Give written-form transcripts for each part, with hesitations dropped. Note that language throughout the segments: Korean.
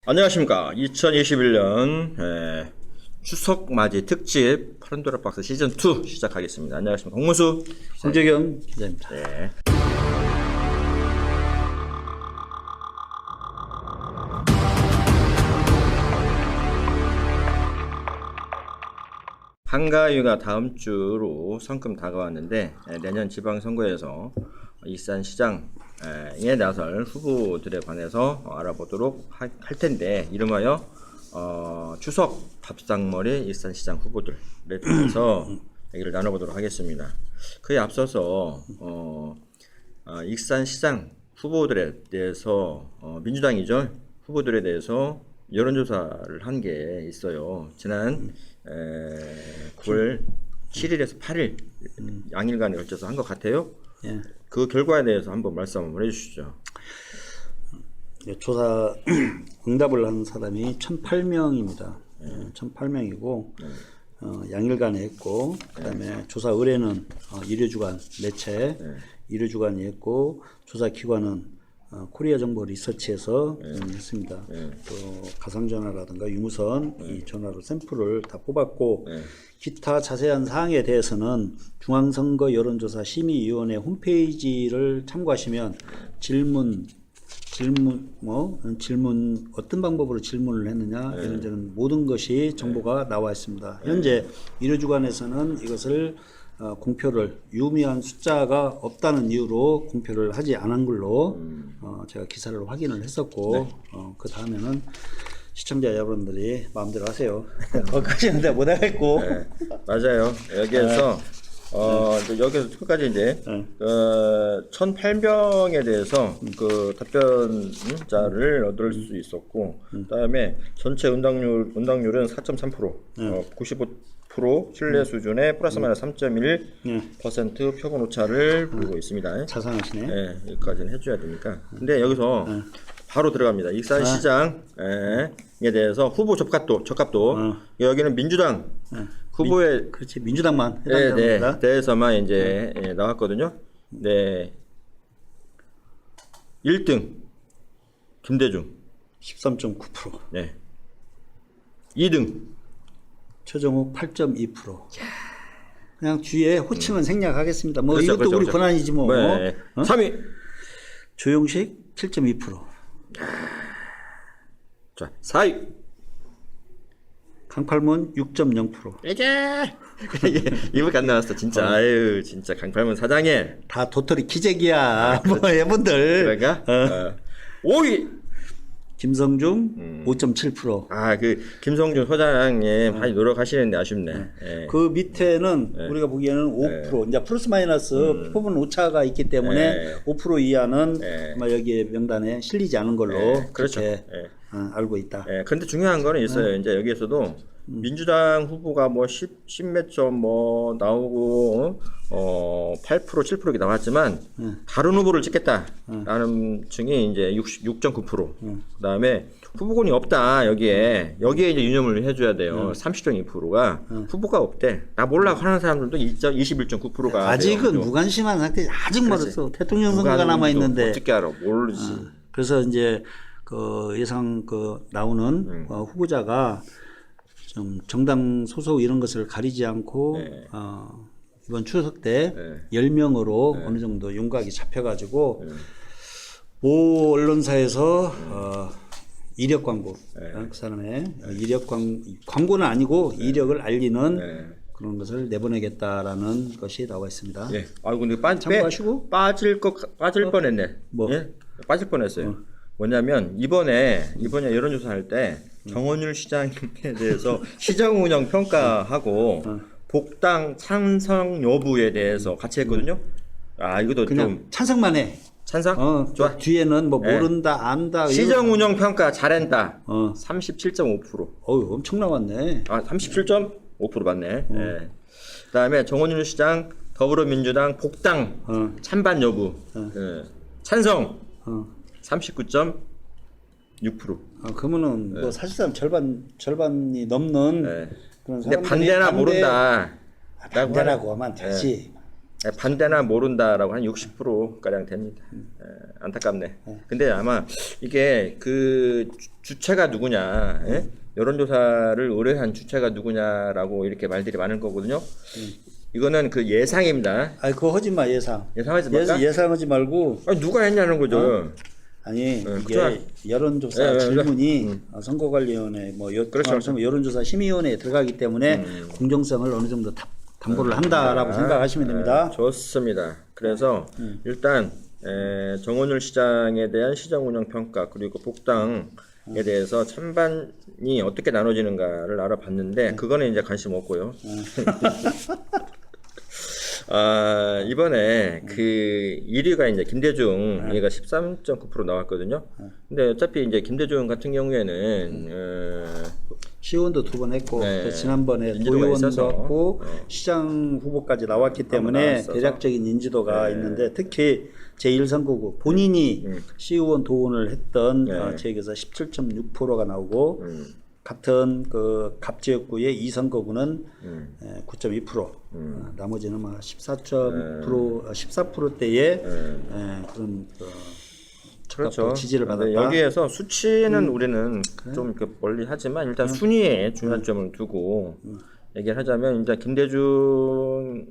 안녕하십니까. 2021년 추석 맞이 특집 파란도라 박스 시즌2 시작하겠습니다. 안녕하십니까. 홍문수 홍재경 기자입니다. 네. 한가위가 다음 주로 성큼 다가왔는데 내년 지방선거에서 익산시장에 나설 후보들에 관해서 알아보도록 할 텐데, 이름하여 추석 밥상머리 익산시장 후보들에 대해서 얘기를 나눠보도록 하겠습니다. 그에 앞서서 익산시장 후보들에 대해서 민주당이죠. 후보들에 대해서 여론조사를 한 게 있어요. 지난 9월 7일에서 8일 양일간에 걸쳐서 한 것 같아요. 예. 그 결과에 대해서 한번 말씀 한번 해주시죠. 조사 응답을 한 사람이 1,008명입니다. 1,008명이고 양일간에 했고, 그다음에 조사 의뢰는 일요주간 매체 일요주간이 했고, 조사 기관은 코리아 정보 리서치에서 했습니다. 또 가상전화라든가 유무선 이 전화로 샘플을 다 뽑았고, 기타 자세한 사항에 대해서는 중앙선거 여론조사 심의위원회 홈페이지를 참고하시면 질문 어떤 방법으로 질문을 했느냐 이런저런 모든 것이 정보가 나와 있습니다. 현재 일요주간에서는 이것을 공표를 유의미한 숫자가 없다는 이유로 공표를 하지 않은 걸로 제가 기사를 확인을 했었고, 그 다음에는 시청자 여러분들이 마음대로 하세요. 거기까지는 내가 못 하겠고. 네, 맞아요. 여기에서 여기서 끝까지 이제 1,008명에 대해서 그 답변자를 얻을 수 있었고, 그다음에 전체 응답률은 4.3%, 95% 신뢰 수준의 플러스 마이너스 3.1% 표본 오차를 보이고 있습니다. 자상하시네. 네, 여기까지는 해줘야 되니까. 근데 여기서 바로 들어갑니다. 익산시장에 대해서 후보 적합도 여기는 민주당 후보의 그렇지, 민주당만 해당됩니다. 대해서만 이제 나왔거든요. 네, 1등 김대중 13.9%, 네, 2등 최종욱 8.2%. 그냥 주위에 호칭은 생략하겠습니다. 뭐 그렇죠, 이것도 그렇죠, 우리 그렇죠. 권한이지 뭐. 네. 3위 조용식 7.2%. 자, 4위 강팔문 6.0%. 이게 이밖에 안 나왔어 진짜. 아유, 진짜 강팔문 사장에 다 도토리 기재기야. 뭐 여러분들. 그러니까 5위 김성중 5.7%. 그 김성중 소장님 많이 노력하시는데 아쉽네. 그 밑에는 우리가 보기에는 5%. 이제 플러스 마이너스 표본 오차가 있기 때문에 5% 이하는 아마 여기에 명단에 실리지 않은 걸로 그렇죠. 그렇게 알고 있다. 근데 중요한 거는 있어요. 이제 여기에서도 민주당 후보가 뭐 10몇 점 뭐 나오고 8% 7% 이렇게 나왔지만 다른 후보를 찍겠다라는 층이 이제 6.9%. 그다음에 후보군이 없다 여기에 이제 유념을 해줘야 돼요. 30.2%가 후보가 없대. 나 몰라 하는 사람들도 21.9%가 아직은 무관심한 상태. 아직 멀었어. 대통령 선거가 남아 있는데 어떻게 알아? 모르지. 그래서 이제 그 예상 나오는 후보자가 좀 정당 소속 이런 것을 가리지 않고 이번 추석 때 10명으로 어느 정도 윤곽이 잡혀가지고 모 언론사에서 이력 광고, 그 사람의 이력 광고는 아니고 이력을 알리는 그런 것을 내보내겠다라는 것이 나와 있습니다. 근데 참고하시고 빠질 뻔했네. 뭐? 빠질 뻔했어요. 뭐냐면 이번에 여론조사할 때 정원율 시장에 대해서 시정 운영 평가하고 복당 찬성 여부에 대해서 같이 했거든요. 이것도 그냥 좀 찬성만 해. 찬성? 좋아. 뒤에는 뭐 모른다, 안다. 시정 운영 평가 잘한다. 37.5%. 엄청 나왔네. 37.5% 맞네. 그다음에 정원율 시장 더불어민주당 복당 찬반 여부 찬성 39.6%. 그러면은 뭐 사실상 절반이 넘는 그런 근데 사람들이 반대나 모른다. 반대라고 하면 되지. 반대나 모른다라고 한 60% 가량 됩니다. 안타깝네. 근데 아마 이게 그 주체가 누구냐, 여론조사를 의뢰한 주체가 누구냐라고 이렇게 말들이 많을 거거든요. 이거는 그 예상입니다. 아니 그거 하지 마 예상. 예상하지 말까? 예상하지 말고. 아니, 누가 했냐는 거죠. 아니 이게 그렇죠. 여론조사 질문이 선거관리위원회 뭐 그렇죠. 여론조사 심의위원회에 들어가기 때문에 공정성을 어느 정도 담보를 한다라고 생각하시면 됩니다. 좋습니다. 그래서 일단 정원율 시장에 대한 시장 운영 평가 그리고 복당에 대해서 찬반이 어떻게 나눠지는가를 알아봤는데 그거는 이제 관심 없고요. 이번에 그 1위가 이제 김대중 얘가 13.9% 나왔거든요. 근데 어차피 이제 김대중 같은 경우에는 시의원도 2번 했고 네. 또 지난번에 인지도가 도의원도 있어서. 했고 시장 후보까지 나왔기 때문에 나왔어서. 대략적인 인지도가 있는데 특히 제1선거구 본인이 시의원 도원을 했던 지역에서 17.6%가 나오고 같은 그 갑지역구의 2선거구는 9.2%, 나머지는 막 14%대의 그런 그렇죠. 지지를 받았다. 네, 여기에서 수치는 우리는 좀 이렇게 멀리 하지만 일단 순위에 중요점을 두고 얘기를 하자면 이제 김대중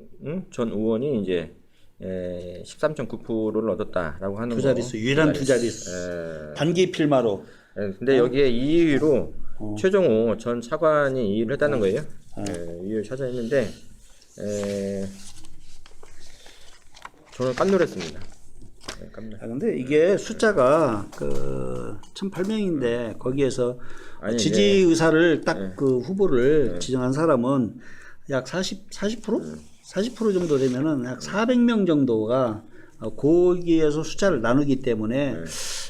전 의원이 이제 13.9%를 얻었다라고 하는 두 자릿수, 유일한 두 자릿수. 단기 필마로. 근데 여기에 2위로 최종호 전 차관이 2위를 했다는 거예요. 2위를 차지했는데 저는 깜놀했습니다. 근데 이게 숫자가 그 1,800명인데 거기에서 아니, 지지 의사를 딱 그 후보를 지정한 사람은 약 40%? 40% 정도 되면은 약 400명 정도가 거기에서 숫자를 나누기 때문에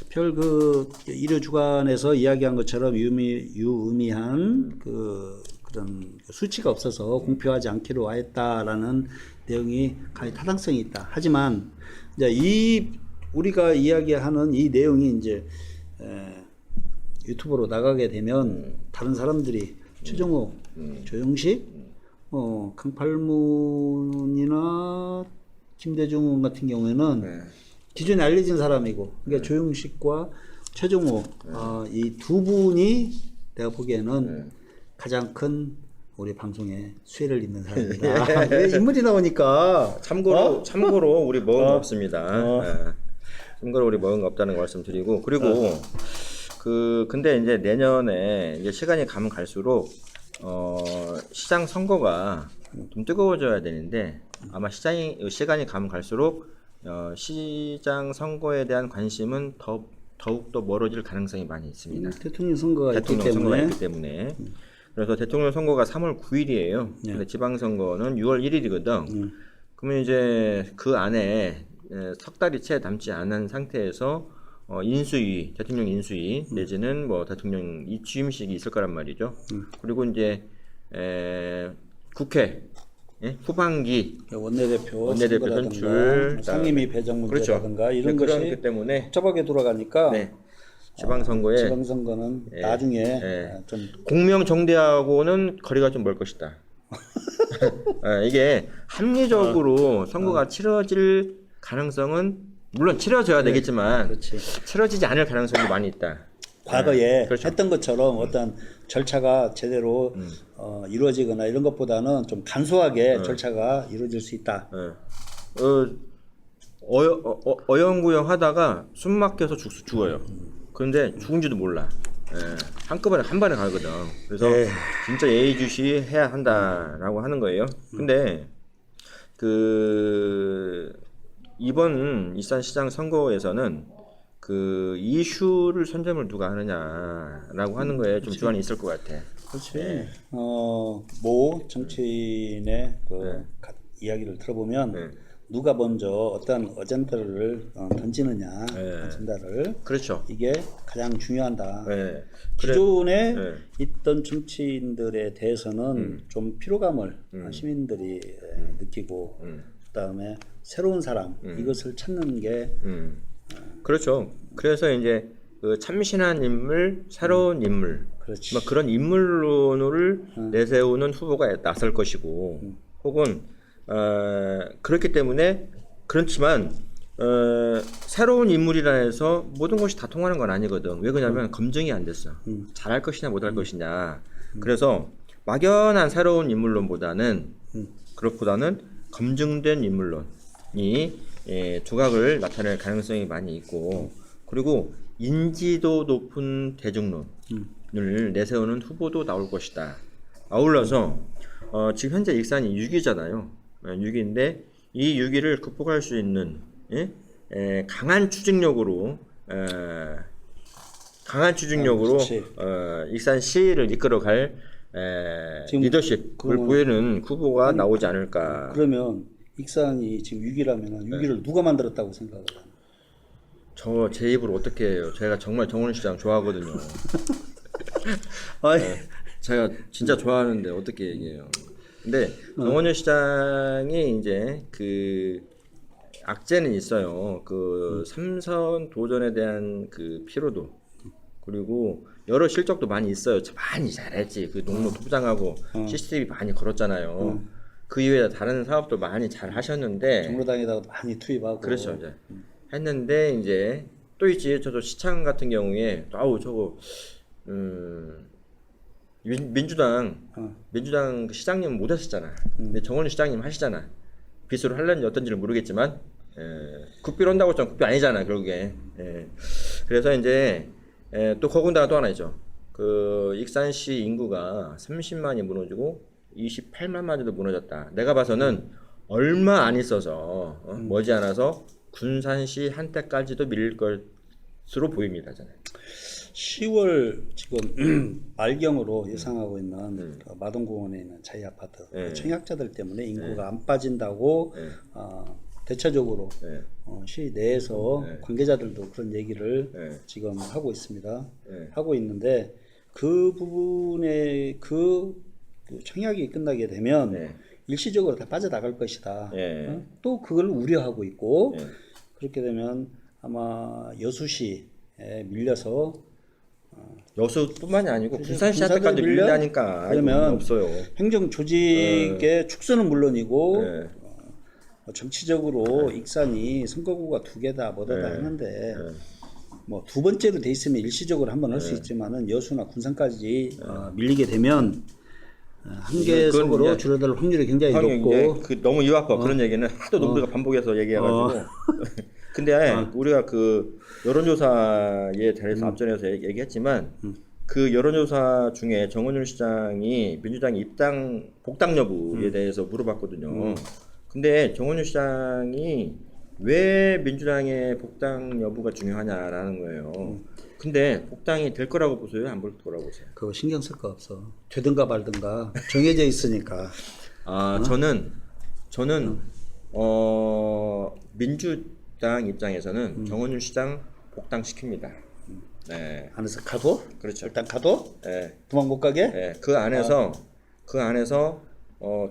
별 그 일요 주간에서 이야기한 것처럼 유의미한 그런 수치가 없어서 공표하지 않기로 하였다라는 내용이 가히 타당성이 있다. 하지만 이제 우리가 이야기하는 이 내용이 이제 유튜브로 나가게 되면 다른 사람들이 최종호, 조영식, 강팔문이나 김대중 같은 경우에는 기존에 알려진 사람이고, 그러니까 조영식과 최종호 이 두 분이 내가 보기에는 가장 큰 우리 방송에 수혜를 잇는 사람입니다. 왜 인물이 나오니까 참고로 우리 먹은 거 없습니다. 참고로 우리 먹은 거 없다는 거 말씀드리고 그리고 근데 이제 내년에 이제 시간이 가면 갈수록 시장 선거가 좀 뜨거워져야 되는데 아마 시간이 가면 갈수록 시장 선거에 대한 관심은 더욱더 멀어질 가능성이 많이 있습니다. 대통령 선거가 있기 때문에. 그래서 대통령 선거가 3월 9일이에요. 근데 지방선거는 6월 1일이거든. 그러면 이제 그 안에 석 달이 채 남지 않은 상태에서 인수위, 대통령 인수위 내지는 뭐 대통령 취임식이 있을 거란 말이죠. 그리고 이제 국회 후반기 원내대표 선출, 상임위 배정 문제라든가 이런 것이 그렇기 때문에 복잡하게 돌아가니까 지방선거는 나중에 좀 공명정대하고는 거리가 좀 멀 것이다. 이게 합리적으로 선거가 치러질 가능성은 물론 치러져야 되겠지만 치러지지 않을 가능성이 많이 있다. 과거에 했던 것처럼 어떤 절차가 제대로 이루어지거나 이런 것보다는 좀 간소하게 절차가 이루어질 수 있다. 어영부영 하다가 숨 막혀서 죽어요. 그런데 죽은지도 몰라. 한꺼번에 한 번에 가거든. 그래서 진짜 예의주시 해야 한다라고 하는 거예요. 근데 이번 일산시장 선거에서는 그 이슈를 선점을 누가 하느냐라고 하는 거에 좀 주안이 있을 것 같아. 그렇지. 모 정치인의 이야기를 들어보면 누가 먼저 어떤 어젠다를 던지느냐, 어젠다를. 그렇죠. 이게 가장 중요하다. 기존에 있던 정치인들에 대해서는 좀 피로감을 시민들이 느끼고, 그다음에 새로운 사람 이것을 찾는 게 그렇죠. 그래서 이제 그 참신한 인물, 새로운 인물, 그런 인물론을 내세우는 후보가 나설 것이고, 혹은 그렇기 때문에 그렇지만 새로운 인물이라 해서 모든 것이 다 통하는 건 아니거든. 왜 그러냐면 검증이 안 됐어. 잘할 것이냐 못할 것이냐. 그래서 막연한 새로운 인물론보다는 그것보다는 검증된 인물론이 두각을 나타낼 가능성이 많이 있고, 그리고 인지도 높은 대중론을 내세우는 후보도 나올 것이다. 아울러서 지금 현재 익산이 6위잖아요. 6위인데 이 6위를 극복할 수 있는 강한 추진력으로 익산시를 이끌어갈 리더십을 보이는 후보가 나오지 않을까. 그러면 익산이 지금 6위라면 6위를 누가 만들었다고 생각을 하나요? 제 입으로 어떻게 해요? 제가 정말 정원 시장 좋아하거든요. 제가 진짜 좋아하는데 어떻게 얘기해요? 근데 정원효 시장이 이제 그 악재는 있어요. 그 삼선 도전에 대한 그 피로도, 그리고 여러 실적도 많이 있어요. 많이 잘했지. 그 농로 투부장하고 CCTV 많이 걸었잖아요. 그 이외에 다른 사업도 많이 잘 하셨는데 정로당에다가 많이 투입하고. 그렇죠. 이제 했는데 이제 또 있지. 저도 시청 같은 경우에 저거 민주당 그 시장님 못 하셨잖아. 근데 정원효 시장님 하시잖아. 빚으로 할는지 어떤지는 모르겠지만 국비로 한다고 했잖아. 국비 아니잖아 결국에. 그래서 이제 또 거군다나 또 하나 있죠. 그 익산시 인구가 30만이 무너지고 28만마저도 무너졌다. 내가 봐서는 얼마 안 있어서 머지않아서 군산시 한때까지도 밀릴 것으로 보입니다. 저는. 10월 지금 말경으로 예상하고 있는 그 마동공원에 있는 자이 아파트 청약자들 때문에 인구가 안 빠진다고 대체적으로 시 내에서 관계자들도 그런 얘기를 지금 하고 있습니다. 하고 있는데 그 부분에 그 청약이 끝나게 되면 일시적으로 다 빠져나갈 것이다. 또 그걸 우려하고 있고 그렇게 되면 아마 여수시에 밀려서 여수뿐만이 아니고 군산시한테까지 밀리니까 그러면 없어요. 행정 조직의 축소는 물론이고 정치적으로 익산이 선거구가 2개다 뭐다 했는데 뭐 두 번째로 돼 있으면 일시적으로 한번 할 수 있지만은 여수나 군산까지 밀리게 되면 한 개 선거로 줄어들 확률이 굉장히 높고 너무 이와퍼 그런 얘기는 하도 우리가 반복해서 얘기해가지고 근데 우리가 그 여론조사에 대해서 앞전에서 얘기했지만 그 여론조사 중에 정원효 시장이 민주당 입당 복당 여부에 대해서 물어봤거든요. 근데 정원효 시장이 왜 민주당의 복당 여부가 중요하냐라는 거예요. 근데 복당이 될 거라고 보세요? 안 볼 거라고 보세요? 그거 신경 쓸 거 없어. 되든가 말든가 정해져 있으니까. 저는 민주당 입장에서는 정원효 시장 복당시킵니다. 네. 안에서 가도? 그렇죠. 일단 가도? 네. 도망 못 가게? 네. 그 안에서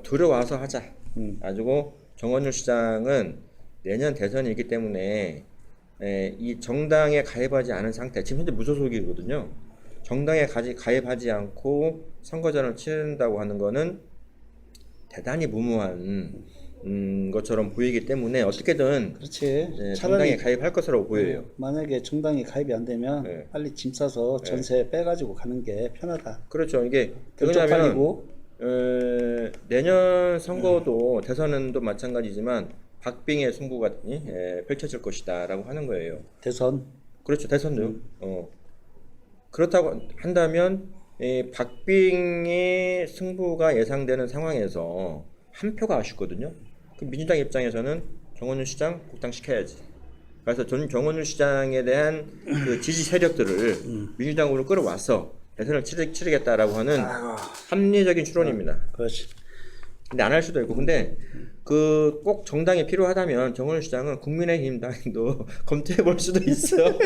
들어와서 하자. 가지고 정원효 시장은 내년 대선이 있기 때문에 이 정당에 가입하지 않은 상태, 지금 현재 무소속이거든요. 정당에 가입하지 않고 선거전을 치른다고 하는 거는 대단히 무모한 것처럼 보이기 때문에 어떻게든 그렇지. 정당에 가입할 것으로 보여요. 만약에 정당에 가입이 안 되면 빨리 짐 싸서 전세 빼가지고 가는 게 편하다. 그렇죠. 이게 왜냐면 내년 선거도 대선도 마찬가지지만 박빙의 승부가 펼쳐질 것이다라고 하는 거예요. 대선. 그렇죠. 대선도. 그렇다고 한다면 박빙의 승부가 예상되는 상황에서 한 표가 아쉽거든요. 그럼 민주당 입장에서는 정원효 시장 복당시켜야지. 그래서 저는 정원효 시장에 대한 그 지지 세력들을 민주당으로 끌어와서 대선을 치르겠다라고 하는 합리적인 추론입니다. 그렇지. 근데 안 할 수도 있고, 근데 그 꼭 정당이 필요하다면 정원효 시장은 국민의힘 당도 검토해 볼 수도 있어요.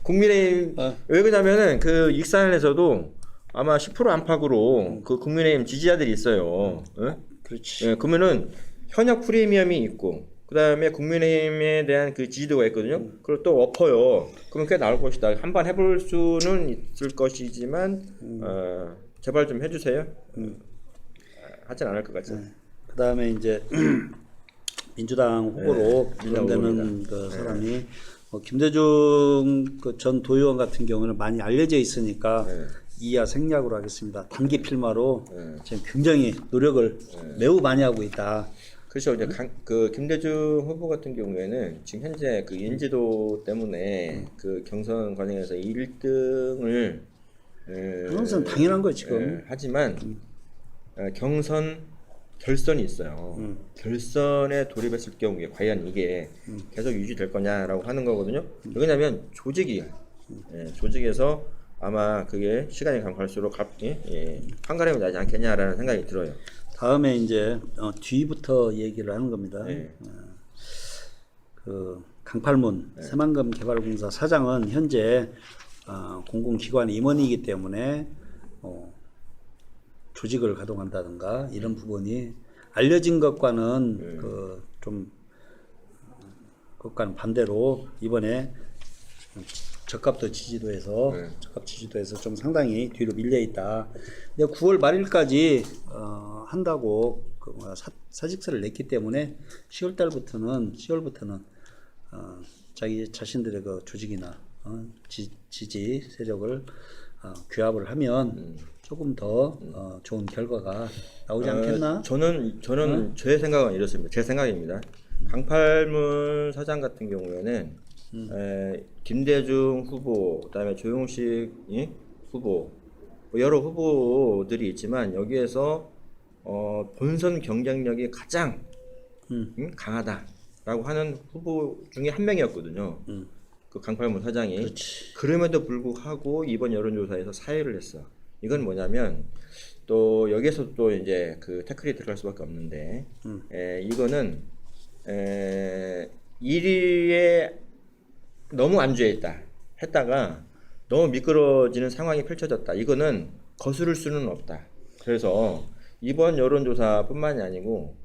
국민의힘 왜 그러냐면은 그 익산에서도 아마 10% 안팎으로 그 국민의힘 지지자들이 있어요. 그렇지. 그러면은 현역 프리미엄이 있고, 그 다음에 국민의힘에 대한 그 지지도가 있거든요. 그리고 또 엎어요. 그러면 꽤 나올 것이다. 한번 해볼 수는 있을 것이지만 제발 좀 해주세요. 하진 않을 것 같아요. 그다음에 이제 민주당 후보로 민주당 거론되는 그 사람이 김대중 그 전 도의원 같은 경우는 많이 알려져 있으니까 이하 생략으로 하겠습니다. 단기 필마로 지금 굉장히 노력을 매우 많이 하고 있다. 그렇죠. 이제 그 김대중 후보 같은 경우에는 지금 현재 그 인지도 때문에 그 경선 과정에서 1등을 그것은 당연한 거예요 지금. 하지만 경선 결선이 있어요. 결선에 돌입했을 경우에 과연 이게 계속 유지될 거냐라고 하는 거거든요. 왜냐하면 조직이 조직에서 아마 그게 시간이 갈수록 한가름이 나지 않겠냐라는 생각이 들어요. 다음에 이제 뒤부터 얘기를 하는 겁니다. 네. 그 강팔문 새만금 개발공사 사장은 현재 공공기관 임원이기 때문에 조직을 가동한다든가 이런 부분이 알려진 것과는 그것과는 반대로 이번에 적합도 지지도에서 좀 상당히 뒤로 밀려 있다. 근데 9월 말일까지 한다고 사직서를 냈기 때문에 10월부터는 자기 자신들의 그 조직이나 지지 세력을 규합을 하면 조금 더 좋은 결과가 나오지 않겠나? 저는 제 생각은 이렇습니다. 제 생각입니다. 강팔문 사장 같은 경우에는 김대중 후보, 그다음에 조용식 후보, 여러 후보들이 있지만 여기에서 본선 경쟁력이 가장 강하다라고 하는 후보 중에 한 명이었거든요. 그 강팔문 사장이. 그렇지. 그럼에도 불구하고 이번 여론조사에서 사퇴를 했어. 이건 뭐냐면 또 여기에서 또 이제 그 태클이 들어갈 수밖에 없는데 이거는 1위에 너무 안주해 있다 했다가 너무 미끄러지는 상황이 펼쳐졌다. 이거는 거스를 수는 없다. 그래서 이번 여론조사뿐만이 아니고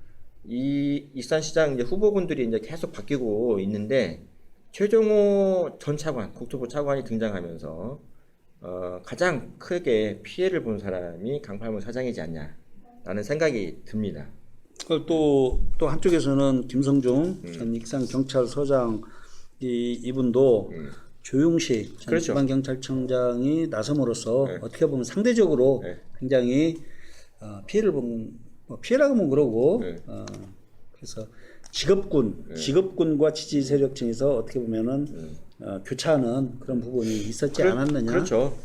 이 익산시장 이제 후보군들이 이제 계속 바뀌고 있는데 최종호 전 차관, 국토부 차관이 등장하면서 가장 크게 피해를 본 사람이 강팔문 사장이지 않냐라는 생각이 듭니다. 또 한쪽에서는 김성중 전 익산경찰서장 이분도 조용식 전 그렇죠. 지방경찰청장이 나섬으로써 어떻게 보면 상대적으로 굉장히 피해라고 하면 그러고 그래서 직업군과 지지 세력층에서 어떻게 보면은 교차하는 그런 부분이 있었지 않았느냐? 그렇죠.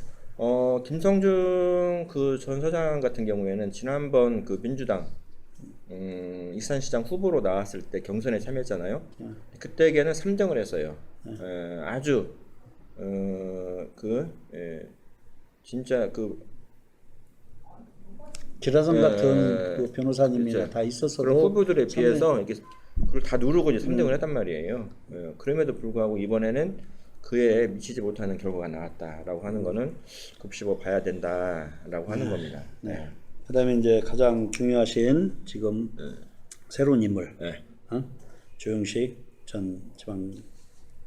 김성중 그 전 서장 같은 경우에는 지난번 그 민주당 익산시장 후보로 나왔을 때 경선에 참여했잖아요. 그때에는 3등을 했어요. 아주 진짜 기라성 같은 그 변호사님이나 그렇죠. 다 있었어도 그런 후보들에 비해서 이렇게 그걸 다 누르고 이제 3등을 했단 말이에요. 그럼에도 불구하고 이번에는 그에 미치지 못하는 결과가 나왔다라고 하는 거는 급식으로 봐야 된다라고 하는 겁니다. 네. 그다음에 이제 가장 중요하신 지금 새로운 인물 조용식 전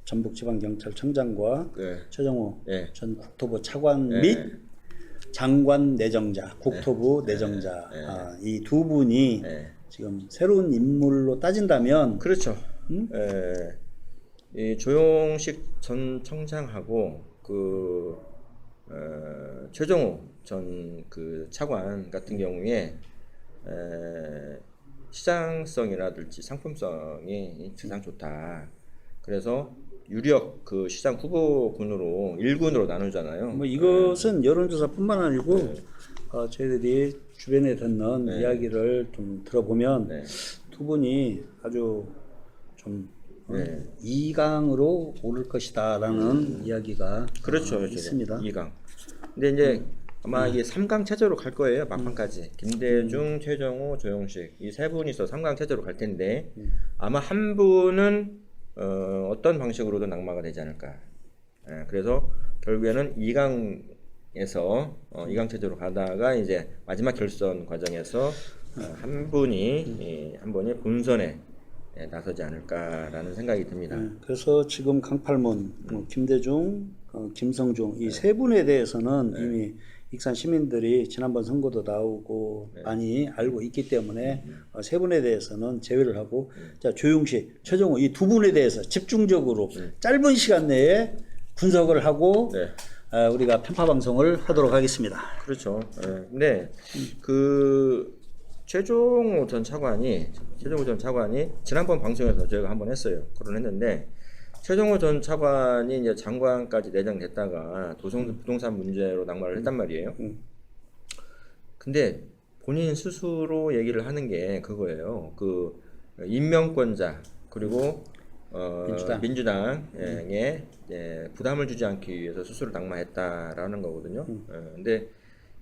전북지방경찰청장과 최정호 전 국토부 차관 및 장관 내정자, 국토부 내정자 이 두 분이 지금 새로운 인물로 따진다면 그렇죠. 이 조용식 전 청장하고 최정호 전 그 차관 같은 경우에 시장성이라든지 상품성이 가장 좋다. 그래서 유력 그 시장 후보군으로 1군으로 나누잖아요. 뭐 이것은 여론조사뿐만 아니고 저희들이 주변에 듣는 이야기를 좀 들어보면 두 분이 아주 좀 2강으로 오를 것이다라는 이야기가 그렇죠. 있습니다. 2강. 근데 이제 아마 이게 3강 체제로 갈 거예요. 막판까지. 김대중, 최정호, 조용식 이 세 분이서 3강 체제로 갈 텐데 아마 한 분은 어떤 방식으로든 낙마가 되지 않을까. 그래서 결국에는 2강에서 2강 체제로 가다가 이제 마지막 결선 과정에서 한 분이 본선에 나서지 않을까라는 생각이 듭니다. 그래서 지금 강팔문, 김대중, 김성중 이 세 분에 대해서는 이미 익산 시민들이 지난번 선거도 나오고 많이 알고 있기 때문에 세 분에 대해서는 제외를 하고 자 조용식, 최종호 이 두 분에 대해서 집중적으로 짧은 시간 내에 분석을 하고 네. 우리가 편파 방송을 하도록 하겠습니다. 그렇죠. 예. 근데 그 최종호 전 차관이 지난번 방송에서 저희가 한번 했어요. 거론했는데 최종호 전 차관이 이제 장관까지 내정됐다가 부동산 문제로 낙마를 했단 말이에요. 근데 본인 스스로 얘기를 하는 게 그거예요. 그 임명권자 그리고 민주당에 부담을 주지 않기 위해서 스스로 낙마했다라는 거거든요. 근데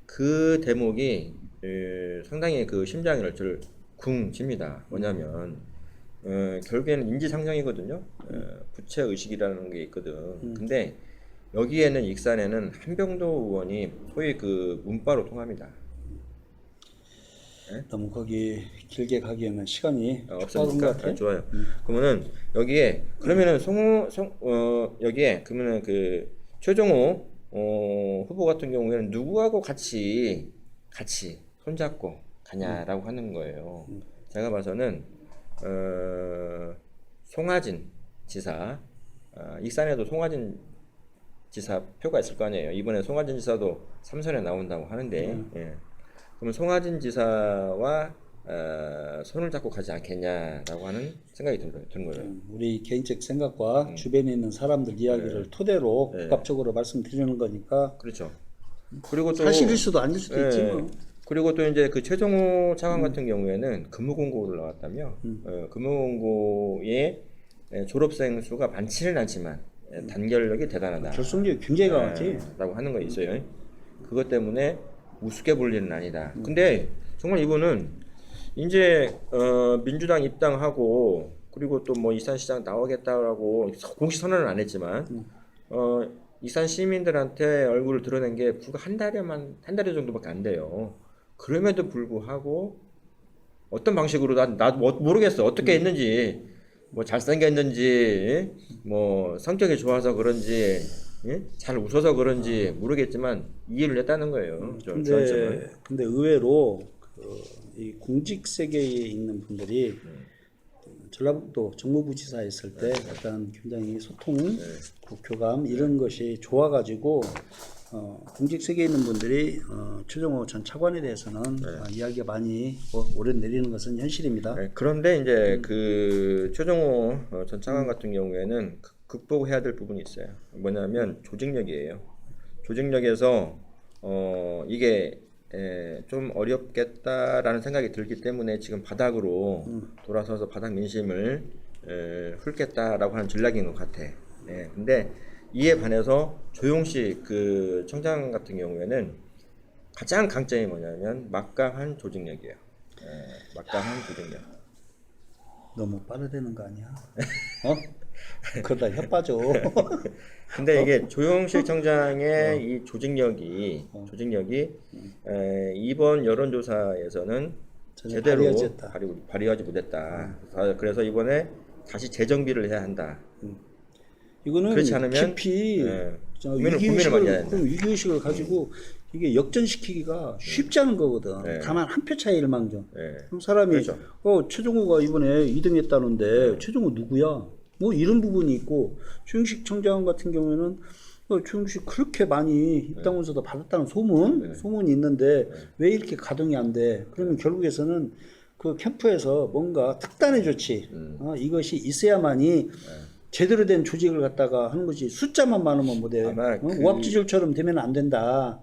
그 대목이 상당히 그 심장을 저를 쿵 칩니다. 뭐냐면 결국에는 인지상정이거든요. 부채 의식이라는 게 있거든. 근데 여기에는 익산에는 한병도 의원이 소위 그 문바로 통합니다. 너무 거기 길게 가기에는 시간이 없으니까 좋아요. 그러면은 여기에 그러면은 여기에 그러면은 그 최종호 후보 같은 경우에는 누구하고 같이 손잡고 가냐라고 하는 거예요. 제가 봐서는 송하진 지사 익산에도 송하진 지사 표가 있을 거 아니에요. 이번에 송하진 지사도 3선에 나온다고 하는데 예. 그러면 송하진 지사와 손을 잡고 가지 않겠냐라고 하는 생각이 드는 거예요. 우리 개인적 생각과 주변에 있는 사람들 이야기를 토대로 복합적으로 말씀드리는 거니까. 그렇죠. 그리고 또 사실일 수도 아닐 수도 있지 뭐. 그리고 또 이제 그 최종호 차관 같은 경우에는 근무공고를 나왔다며 근무공고의 졸업생 수가 많지는 않지만 단결력이 대단하다. 결속력이 굉장히 강하지. 라고 하는 거 있어요. 그것 때문에 우습게 볼 일은 아니다. 근데 정말 이분은 이제 민주당 입당하고 그리고 또 뭐 익산시장 나오겠다라고 공식 선언은 안 했지만 익산 시민들한테 얼굴을 드러낸 게 불과 한 달 정도밖에 안 돼요. 그럼에도 불구하고 어떤 방식으로 나 모르겠어. 어떻게 했는지 뭐 잘생겼는지 뭐 성격이 좋아서 그런지 잘 웃어서 그런지 모르겠지만 이해를 했다는 거예요. 근데 의외로 이 공직 세계에 있는 분들이 전라북도 정무부지사 했을 때 약간 굉장히 소통, 교감 이런 것이 좋아가지고 공직 세계에 있는 분들이 최종호 전 차관에 대해서는 이야기가 많이 오르내리는 것은 현실입니다. 그런데 이제 그 최종호 전 차관 같은 경우에는 극복해야 될 부분이 있어요. 뭐냐면 조직력이에요. 조직력에서 이게 좀 어렵겠다라는 생각이 들기 때문에 지금 바닥으로 돌아서서 바닥 민심을 훑겠다라고 하는 전략인 것 같아. 근데 이에 반해서 조용식 그 청장 같은 경우에는 가장 강점이 뭐냐면 막강한 조직력이에요. 막강한 조직력. 너무 빠르다는 거 아니야? 그러다 혀 빠져. 근데 이게 조용식 청장의 이 조직력이 이번 여론조사에서는 제대로 발휘하지 못했다. 그래서 이번에 다시 재정비를 해야 한다. 이거는 그렇지 않으면 깊이 고민을 많이 해야 된다. 위기의식을 가지고 이게 역전시키기가 쉽지 않은 거거든. 다만 한 표 차이를 망정. 그럼 사람이 그렇죠. 최종호가 이번에 2등 했다는데 최종호 누구야? 뭐 이런 부분이 있고 조용식 청장 같은 경우에는 조용식 그렇게 많이 입당원서도 받았다는 소문이 있는데 왜 이렇게 가동이 안 돼? 그러면 결국에서는 그 캠프에서 뭔가 특단의 조치 이것이 있어야만이 제대로 된 조직을 갖다가 하는 거지. 숫자만 많으면 못해. 오합지졸처럼 되면 안 된다.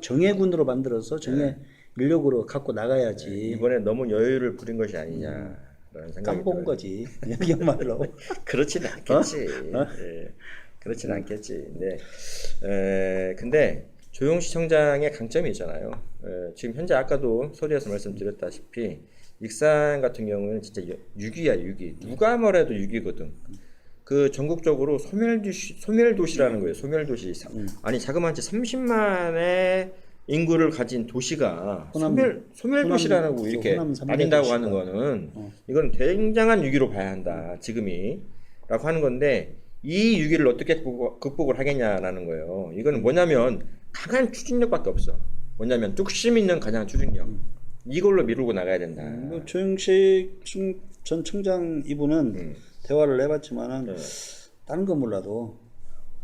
정예군으로 만들어서 정예 인력으로 갖고 나가야지. 이번에 너무 여유를 부린 것이 아니냐라는 생각이 깜본 거지. 그야말로. 그렇지는 않겠지. 그렇지는 않겠지. 근데 조용식 청장의 강점이 있잖아요. 지금 현재 아까도 소리에서 말씀드렸다시피 익산 같은 경우는 진짜 6위야 6위. 누가 뭐래도 6위거든. 그 전국적으로 소멸도시라는 거예요. 소멸도시. 아니 자그마치 30만의 인구를 가진 도시가 소멸도시라고 이렇게 아닌다고 하는 거는 이건 굉장한 위기로 봐야 한다. 지금이라고 하는 건데 이 위기를 어떻게 극복을 하겠냐라는 거예요. 이거는 뭐냐면 강한 추진력밖에 없어. 뭐냐면 뚝심 있는 가장 추진력. 이걸로 미루고 나가야 된다. 뭐 조영식 전 청장 이분은 대화를 해봤지만은 다른 건 몰라도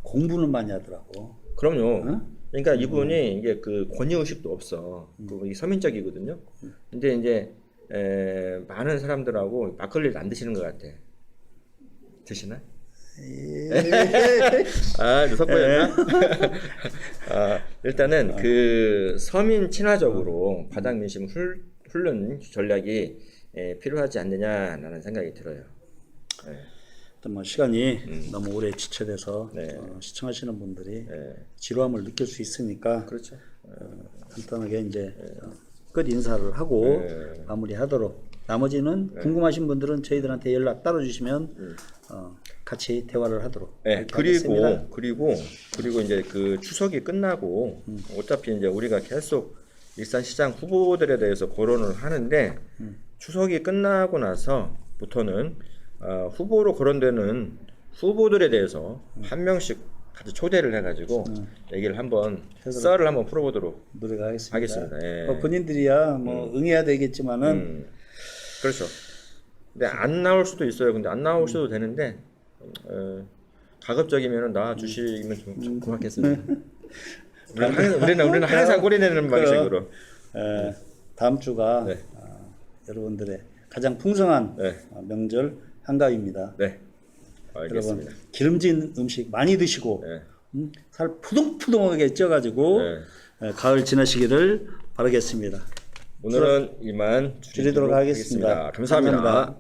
공부는 많이 하더라고. 그럼요. 그러니까 이분이 이게 그 권위 의식도 없어. 이 서민적이거든요. 근데 이제 많은 사람들하고 막걸리를 안 드시는 것 같아. 드시나? 아, 섞어졌나? 일단은 그 서민 친화적으로 바닥 민심 훑는 전략이 필요하지 않느냐라는 생각이 들어요. 일단 뭐 시간이 너무 오래 지체돼서 시청하시는 분들이 지루함을 느낄 수 있으니까 그렇죠. 간단하게 이제 끝 인사를 하고 마무리하도록. 나머지는 궁금하신 분들은 저희들한테 연락 따로 주시면 같이 대화를 하도록. 네, 그리고 이제 그 추석이 끝나고 어차피 이제 우리가 계속 일산시장 후보들에 대해서 거론을 하는데 추석이 끝나고 나서부터는 후보로 거론되는 후보들에 대해서 한 명씩 같이 초대를 해가지고 얘기를 한번 썰을 한번 풀어보도록 노력하겠습니다. 예. 본인들이야 뭐 응해야 되겠지만은 그렇죠. 근데 안 나올 수도 있어요. 근데 안 나오셔도 되는데 가급적이면 나와 주시면 좀 고맙겠습니다. 우리는 항상 꼬리내는 방식으로. 다음 주가 여러분들의 가장 풍성한 명절 한가위입니다. 네, 알겠습니다. 여러분 기름진 음식 많이 드시고 살 푸동푸동하게 쪄가지고 가을 지나시기를 바라겠습니다. 오늘은 이만 줄이도록 하겠습니다. 감사합니다.